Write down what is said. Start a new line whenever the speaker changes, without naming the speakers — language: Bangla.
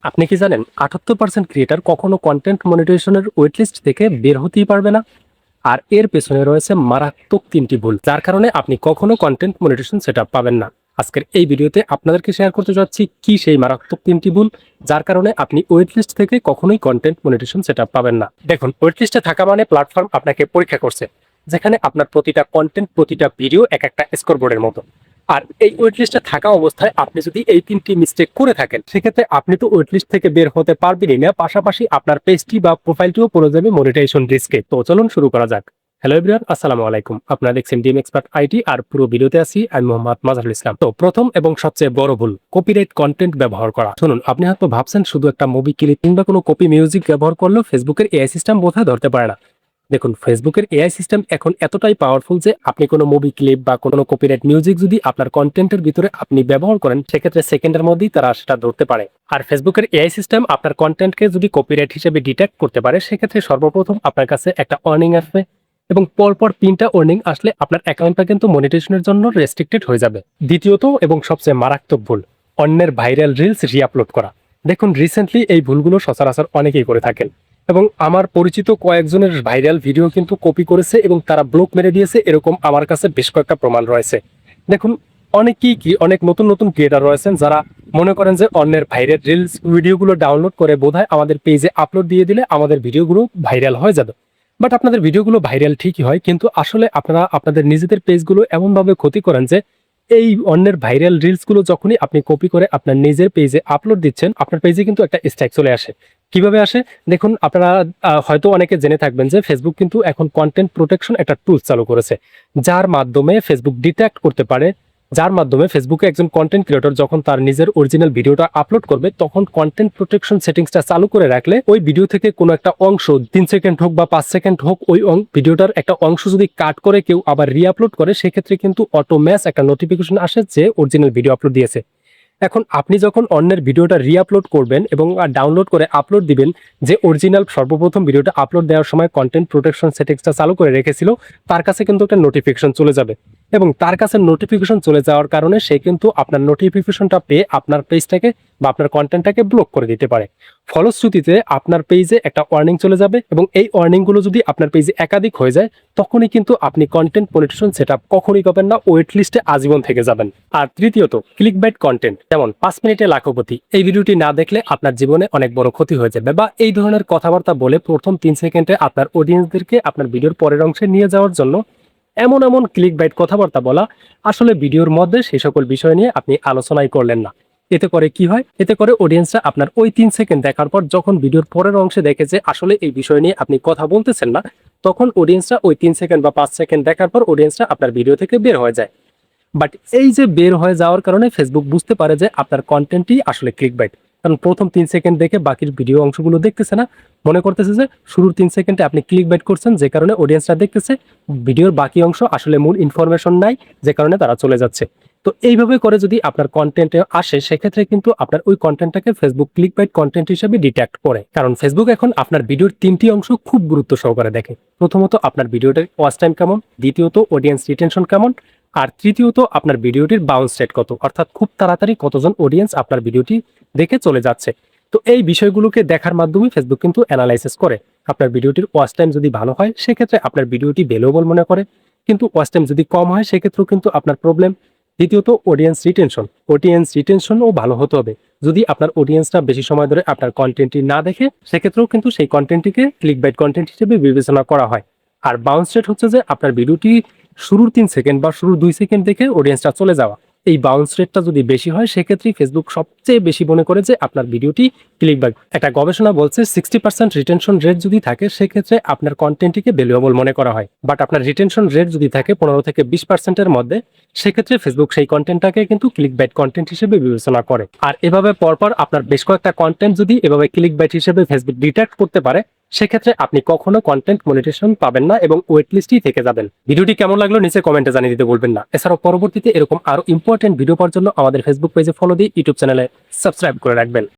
আপনি কি জানেন 78% ক্রিয়েটর কখনো কন্টেন্ট মনিটাইজেশনের ওয়েটলিস্ট থেকে বের হতেই পারবে না। আর এর পেছনে রয়েছে মারাত্মক তিনটি ভুল, যার কারণে আপনি কখনো কন্টেন্ট মনিটাইজেশন সেটআপ পাবেন না। আজকের এই ভিডিওতে আপনাদেরকে শেয়ার করতে যাচ্ছি কি সেই মারাত্মক তিনটি ভুল, যার কারণে আপনি ওয়েটলিস্ট থেকে কখনোই কন্টেন্ট মনিটাইজেশন সেটআপ পাবেন না। দেখুন, ওয়েটলিস্টে থাকা মানে প্ল্যাটফর্ম আপনাকে পরীক্ষা করছে, যেখানে আপনার প্রতিটা কন্টেন্ট, প্রতিটা ভিডিও এক একটা স্কোরবোর্ডের মতো। আর এই ওয়েটলিস্টে থাকা অবস্থায় আপনি যদি এই তিনটি মিস্টেক করে থাকেন, সেক্ষেত্রে আপনি তো ওয়েটলিস্ট থেকে বের হতে পারবেনই না, পাশাপাশি আপনার পেজটি বা প্রোফাইলটিও পড়ে যাবে মনিটাইজেশন রিস্কে। তো চলুন শুরু করা যাক। হ্যালো এভরিওয়ান, আসসালামু আলাইকুম। আপনারা দেখছেন ডিএম এক্সপার্ট আইটি, আর পুরো ভিডিওতে আছি আমি মোহাম্মদ মাজহারুল ইসলাম। তো প্রথম এবং সবচেয়ে বড় ভুল, কপিরাইট কন্টেন্ট ব্যবহার করা। শুনুন, আপনি হয়তো ভাবছেন শুধু একটা মুভি ক্লিপ কিংবা কোনো কপি মিউজিক ব্যবহার করলেও ফেসবুকের এআই সিস্টেম বোধহয় ধরতে পারে না। দেখুন, ফেসবুকের এআই সিস্টেম এখন এতটাই পাওয়ারফুল যে আপনি কোনো মুভি ক্লিপ বা কোনো কপিরাইট মিউজিক যদি আপনার কন্টেন্টের ভিতরে আপনি ব্যবহার করেন, সেক্ষেত্রে সেকেন্ডের মধ্যেই তারা সেটা ধরতে পারে। আর ফেসবুকের এআই সিস্টেম আপনার কন্টেন্টকে যদি কপিরাইট হিসেবে ডিটেক্ট করতে পারে, সেক্ষেত্রে সর্বপ্রথম আপনার কাছে একটা ওয়ার্নিং আসবে, এবং পরপর 3টা ওয়ার্নিং আসলে আপনার অ্যাকাউন্টটা কিন্তু মনিটাইজেশনের জন্য রেস্ট্রিক্টেড হয়ে যাবে। দ্বিতীয়ত এবং সবচেয়ে মারাত্মক ভুল, অন্যের ভাইরাল রিলস রিআপলোড করা। দেখুন, রিসেন্টলি এই ভুলগুলো সচরাচর অনেকেই করে থাকেন, এবং আমার পরিচিত কয়েকজনের ভাইরাল ভিডিও কিন্তু কপি করেছে এবং তারা ব্লক মেরে দিয়েছে, এরকম আমার কাছে বেশ কয়েকটা প্রমাণ রয়েছে। দেখুন, অনেক নতুন নতুন ক্রিয়েটার রয়েছেন যারা মনে করেন যে অন্যের ভাইরাল রিলস ভিডিওগুলো ডাউনলোড করে বোধহয় আমাদের পেজে আপলোড দিয়ে দিলে আমাদের ভিডিওগুলো ভাইরাল হয়ে যাবে। বাট আপনাদের ভিডিওগুলো ভাইরাল ঠিকই হয়, কিন্তু আসলে আপনারা আপনাদের নিজেদের পেজগুলো এমনভাবে ক্ষতি করেন যে এই অন্যের ভাইরাল রিলসগুলো যখনই আপনি কপি করে আপনার নিজের পেজে আপলোড দিচ্ছেন, আপনার পেজে কিন্তু একটা স্ট্রাইক চলে আসে। কিভাবে আসে দেখুন, আপনারা হয়তো অনেকে জেনে থাকবেন যে ফেসবুক কিন্তু এখন কন্টেন্ট প্রোটেকশন একটা টুলস চালু করেছে, যার মাধ্যমে ফেসবুক ডিটেক্ট করতে পারে, যার মাধ্যমে ফেসবুকে একজন কন্টেন্ট ক্রিয়েটর যখন তার নিজের অরিজিনাল ভিডিওটা আপলোড করবে, তখন কন্টেন্ট প্রোটেকশন সেটিংসটা চালু করে রাখলে ওই ভিডিও থেকে কোনো একটা অংশ 3 সেকেন্ড হোক বা 5 সেকেন্ড হোক, ওই ভিডিওটার একটা অংশ যদি কাট করে কেউ আবার রিআপলোড করে, সেক্ষেত্রে কিন্তু অটোমেটিক একটা নোটিফিকেশন আসে যে অরিজিনাল ভিডিও আপলোড দিয়েছে। এখন আপনি যখন অন্যের ভিডিওটা রিআপলোড করবেন এবং ডাউনলোড করে আপলোড দিবেন, যে অরিজিনাল সর্বপ্রথম ভিডিওটা আপলোড দেওয়ার সময় কন্টেন্ট প্রোটেকশন সেটিংসটা চালু করে রেখেছিল, তার কাছে কিন্তু একটা নোটিফিকেশন চলে যাবে, এবং তার কাছে নোটিফিকেশন চলে যাওয়ার কারণে সে কিন্তু আপনার নোটিফিকেশনটা পেয়ে আপনার পেজটাকে বা আপনার কন্টেন্টটাকে ব্লক করে দিতে পারে। ফলশ্রুতিতে আপনার পেজে একটা ওয়ার্নিং চলে যাবে, এবং এই ওয়ার্নিংগুলো যদি আপনার পেজে একাধিক হয়ে যায়, তখনই কিন্তু আপনি কন্টেন্ট মনিটাইজেশন সেটআপ কখনোই পাবেন না, ওয়েট লিস্টে আজীবন থেকে যাবেন। আর তৃতীয়ত, ক্লিকবাইট কন্টেন্ট, যেমন 5 মিনিটে লাখপতি, এই ভিডিওটি না দেখলে আপনার জীবনে অনেক বড় ক্ষতি হয়ে যাবে, বা এই ধরনের কথাবার্তা বলে প্রথম 3 সেকেন্ডে আপনার অডিয়েন্সদেরকে আপনার ভিডিওর পরের অংশে নিয়ে যাওয়ার জন্য এমন এমন ক্লিকবাইট কথাবার্তা বলা, আসলে ভিডিওর মধ্যে সেই সকল বিষয় নিয়ে আপনি আলোচনাই করলেন না। এতে করে কি হয়? এতে করে অডিয়েন্সরা আপনার ওই 3 সেকেন্ড দেখার পর যখন ভিডিওর পরের অংশে দেখে যে আসলে এই বিষয় নিয়ে আপনি কথা বলতেছেন না, তখন অডিয়েন্সরা ওই 3 সেকেন্ড বা 5 সেকেন্ড দেখার পর অডিয়েন্সরা আপনার ভিডিও থেকে বের হয়ে যায়। বাট এই যে বের হয়ে যাওয়ার কারণে ফেসবুক বুঝতে পারে যে আপনার কন্টেন্টই আসলে ক্লিকবাইট, কারণ প্রথম 3 সেকেন্ড দেখে বাকির ভিডিও অংশগুলো দেখতেছে না, মনে করতেছে যে শুরুর 3 সেকেন্ডে আপনি ক্লিকবাইট করছেন, যে কারণে অডিয়েন্সরা দেখতেছে, ভিডিওর বাকি অংশ আসলে মূল ইনফরমেশন নাই, যে কারণে তারা চলে যাচ্ছে। তো এইভাবে করে যদি আপনার কন্টেন্টে আসে, সেক্ষেত্রে কিন্তু আপনার ওই কন্টেন্টটাকে ফেসবুক ক্লিকবাইট কন্টেন্ট হিসেবে ডিটেক্ট করে, কারণ ফেসবুক এখন আপনার ভিডিওর 3টি অংশ খুব গুরুত্ব সহকারে দেখে। প্রথমত আপনার ভিডিওটার ওয়াচ টাইম কেমন, দ্বিতীয়ত অডিয়েন্স রিটেনশন কেমন, আর তৃতীয়ত আপনার ভিডিওটির বাউন্স রেট কত, অর্থাৎ খুব তাড়াতাড়ি কতজন অডিয়েন্স আপনার ভিডিওটি দেখে চলে যাচ্ছে। তো এই বিষয়গুলোকে দেখার মাধ্যমে ফেসবুক কিন্তু অ্যানালাইসিস করে। আপনার ভিডিওটির ওয়াচ টাইম যদি ভালো হয়, সেক্ষেত্রে আপনার ভিডিওটি ভ্যালুয়েবল মনে করে, কিন্তু ওয়াচ টাইম যদি কম হয়, সেক্ষেত্রেও কিন্তু আপনার প্রবলেম। দ্বিতীয়ত অডিয়েন্স রিটেনশনও ভালো হতে হবে। যদি আপনার অডিয়েন্সটা বেশি সময় ধরে আপনার কন্টেন্টটি না দেখে, সেক্ষেত্রেও কিন্তু সেই কন্টেন্টটিকে ক্লিকবাইট কন্টেন্ট হিসেবে বিবেচনা করা হয়। আর বাউন্স রেট হচ্ছে যে আপনার ভিডিওটি শুরুর 3 সেকেন্ড বা শুরুর 2 সেকেন্ড দেখে অডিয়েন্সটা চলে যাওয়া। এই বাউন্স রেটটা যদি বেশি হয়, সেক্ষেত্রে ফেসবুক সবচেয়ে বেশি মনে করে যে আপনার ভিডিওটি ক্লিকবাইট। একটা গবেষণা বলছে 60% রিটেনশন রেট যদি থাকে, সেক্ষেত্রে আপনার কন্টেন্টটিকে ভ্যালুয়েবল মনে করা হয়। বাট আপনার রিটেনশন রেট যদি থাকে 15 থেকে 20%-এর মধ্যে, সেক্ষেত্রে ফেসবুক সেই কন্টেন্টটাকে কিন্তু ক্লিকবাইট কন্টেন্ট হিসেবে বিবেচনা করে। আর এভাবে পরপর আপনার বেশ কয়েকটা কন্টেন্ট যদি এভাবে ক্লিকবাইট হিসেবে ফেসবুক ডিটেক্ট করতে পারে, সেক্ষেত্রে আপনি কখনো কন্টেন্ট মনিটাইজেশন পাবেন না এবং ওয়েট লিস্টেই থেকে যাবেন। ভিডিওটি কেমন লাগলো নিচে কমেন্টে জানিয়ে দিতে বলবেন না। এছাড়াও পরবর্তীতে এরকম আরো ইম্পর্টেন্ট ভিডিও পাওয়ার জন্য আমাদের ফেসবুক পেজে ফলো দিয়ে ইউটিউব চ্যানেলে সাবস্ক্রাইব করে রাখবেন।